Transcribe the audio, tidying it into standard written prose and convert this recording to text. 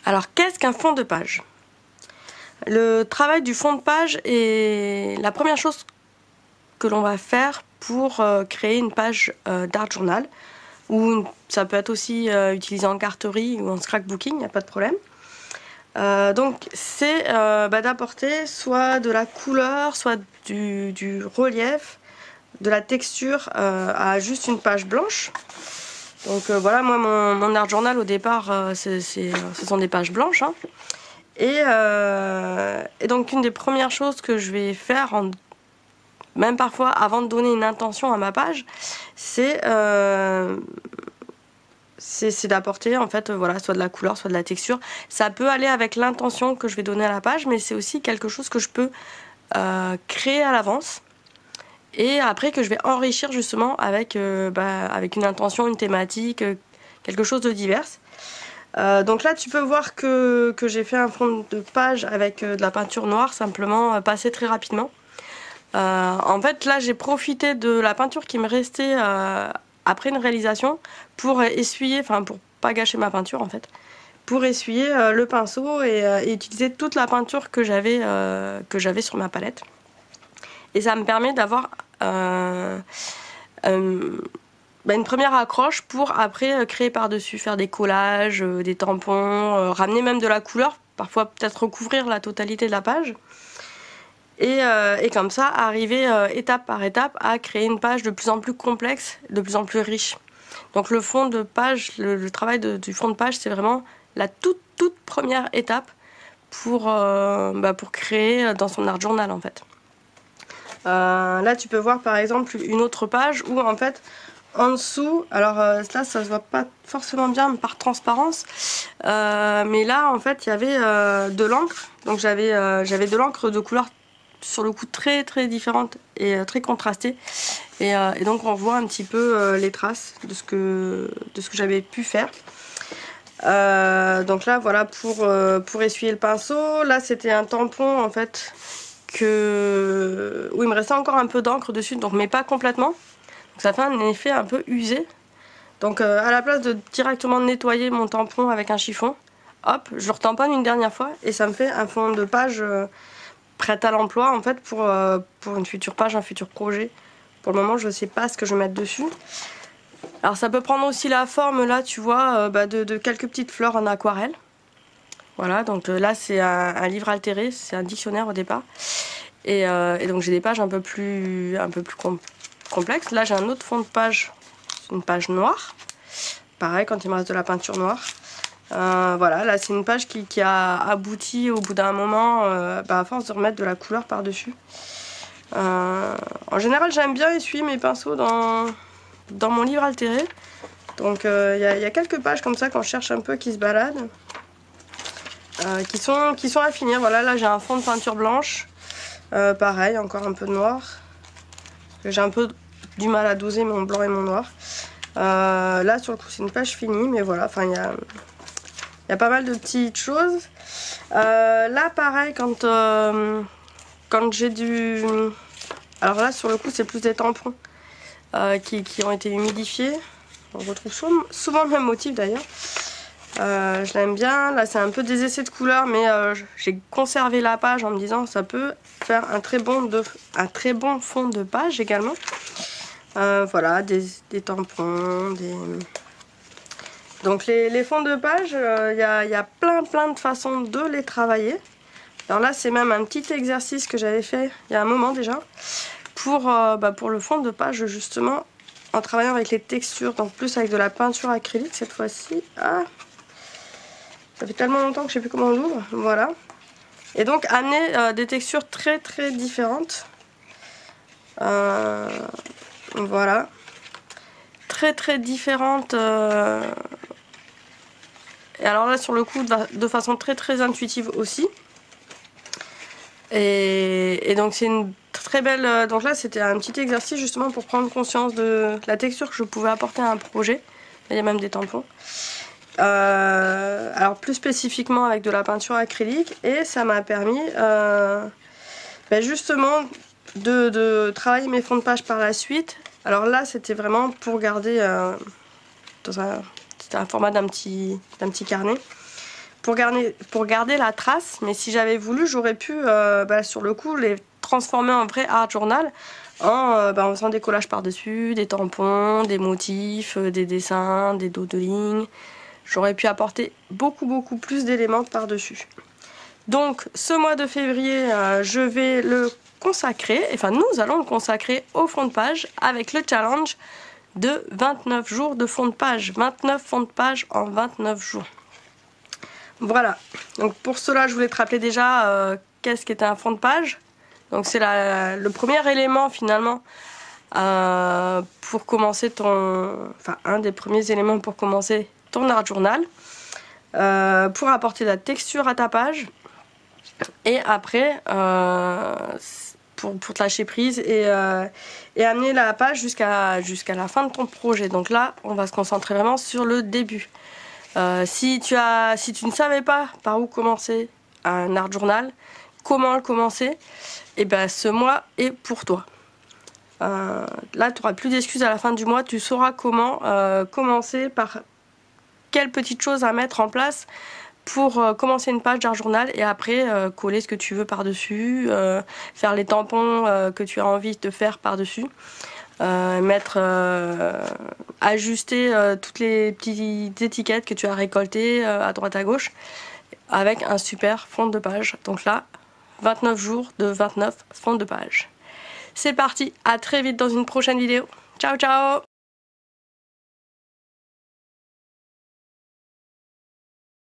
Alors, qu'est-ce qu'un fond de page? Le travail du fond de page est la première chose que l'on va faire pour créer une page d'art journal, ou ça peut être aussi utilisé en carterie ou en scrapbooking, il n'y a pas de problème. Donc c'est d'apporter soit de la couleur, soit du relief, de la texture à juste une page blanche. Donc voilà, moi mon art journal au départ ce sont des pages blanches, hein. Et donc une des premières choses que je vais faire, même parfois avant de donner une intention à ma page, c'est d'apporter en fait voilà, soit de la couleur, soit de la texture. Ça peut aller avec l'intention que je vais donner à la page, mais c'est aussi quelque chose que je peux créer à l'avance. Et après que je vais enrichir justement avec une intention, une thématique, quelque chose de divers. Donc là tu peux voir que j'ai fait un fond de page avec de la peinture noire, simplement passé très rapidement. En fait là j'ai profité de la peinture qui me restait après une réalisation pour essuyer, enfin pour pas gâcher ma peinture en fait, pour essuyer le pinceau et utiliser toute la peinture que j'avais sur ma palette. Et ça me permet d'avoir une première accroche pour après créer par-dessus, faire des collages, des tampons, ramener même de la couleur, parfois peut-être recouvrir la totalité de la page. Et comme ça, arriver étape par étape à créer une page de plus en plus complexe, de plus en plus riche. Donc le fond de page, le travail du fond de page, c'est vraiment la toute première étape pour créer dans son art journal en fait. Là tu peux voir par exemple une autre page où en fait en dessous, alors là ça se voit pas forcément bien par transparence, mais là en fait il y avait de l'encre, donc j'avais de l'encre de couleur sur le coup très différente et très contrastée, et donc on voit un petit peu les traces de ce que j'avais pu faire. Donc là voilà pour essuyer le pinceau. Là c'était un tampon en fait où il me restait encore un peu d'encre dessus, donc mais pas complètement, donc ça fait un effet un peu usé. Donc à la place de directement nettoyer mon tampon avec un chiffon, hop, je le retamponne une dernière fois et ça me fait un fond de page prête à l'emploi en fait pour une future page, un futur projet. Pour le moment je ne sais pas ce que je vais mettre dessus. Alors ça peut prendre aussi la forme là tu vois de quelques petites fleurs en aquarelle. Voilà, donc là c'est un livre altéré, c'est un dictionnaire au départ. Et donc j'ai des pages un peu plus complexes. Là j'ai un autre fond de page, une page noire. Pareil quand il me reste de la peinture noire. Voilà, là c'est une page qui a abouti au bout d'un moment à force de remettre de la couleur par-dessus. En général j'aime bien essuyer mes pinceaux dans mon livre altéré. Donc il y a quelques pages comme ça quand je cherche un peu qui se baladent. Qui sont à finir. Voilà, là j'ai un fond de peinture blanche. Pareil, encore un peu de noir. J'ai un peu du mal à doser mon blanc et mon noir. Là sur le coup c'est une page finie, mais voilà, enfin il y a pas mal de petites choses. Là pareil quand j'ai du... Alors là sur le coup c'est plus des tampons qui ont été humidifiés. On retrouve souvent le même motif d'ailleurs. Je l'aime bien. Là c'est un peu des essais de couleurs, mais j'ai conservé la page en me disant ça peut faire un très bon fond de page également. Voilà, des tampons, donc les fonds de page, il y a plein de façons de les travailler. Alors là c'est même un petit exercice que j'avais fait il y a un moment déjà pour le fond de page justement, en travaillant avec les textures, donc plus avec de la peinture acrylique cette fois-ci. Ça fait tellement longtemps que je sais plus comment on l'ouvre. Voilà. Et donc amener des textures très différentes. Voilà. Très différentes. Et alors là sur le coup de façon très intuitive aussi. Et donc c'est une très belle... Donc là c'était un petit exercice justement pour prendre conscience de la texture que je pouvais apporter à un projet. Il y a même des tampons. Alors plus spécifiquement avec de la peinture acrylique, et ça m'a permis justement de travailler mes fonds de page par la suite. Alors là c'était vraiment pour garder c'était un format d'un petit carnet, pour garder la trace, mais si j'avais voulu, j'aurais pu sur le coup les transformer en vrai art journal en faisant des collages par-dessus, des tampons, des motifs, des dessins, des dos de ligne. J'aurais pu apporter beaucoup plus d'éléments par-dessus. Donc ce mois de février, je vais le consacrer, enfin nous allons le consacrer au fond de page avec le challenge de 29 jours de fond de page. 29 fonds de page en 29 jours. Voilà, donc pour cela je voulais te rappeler déjà qu'est-ce qu'était un fond de page. Donc c'est le premier élément finalement pour commencer un des premiers éléments pour commencer ton art journal, pour apporter de la texture à ta page et après pour te lâcher prise et amener la page jusqu'à la fin de ton projet. Donc là on va se concentrer vraiment sur le début. Si tu ne savais pas par où commencer un art journal, comment le commencer, et ben ce mois est pour toi. Là tu n'auras plus d'excuses à la fin du mois, tu sauras comment commencer, par quelles petites choses à mettre en place pour commencer une page d'art journal et après coller ce que tu veux par-dessus, faire les tampons que tu as envie de faire par-dessus. Ajuster toutes les petites étiquettes que tu as récoltées à droite à gauche avec un super fond de page. Donc là, 29 jours de 29 fonds de page. C'est parti, à très vite dans une prochaine vidéo. Ciao ciao!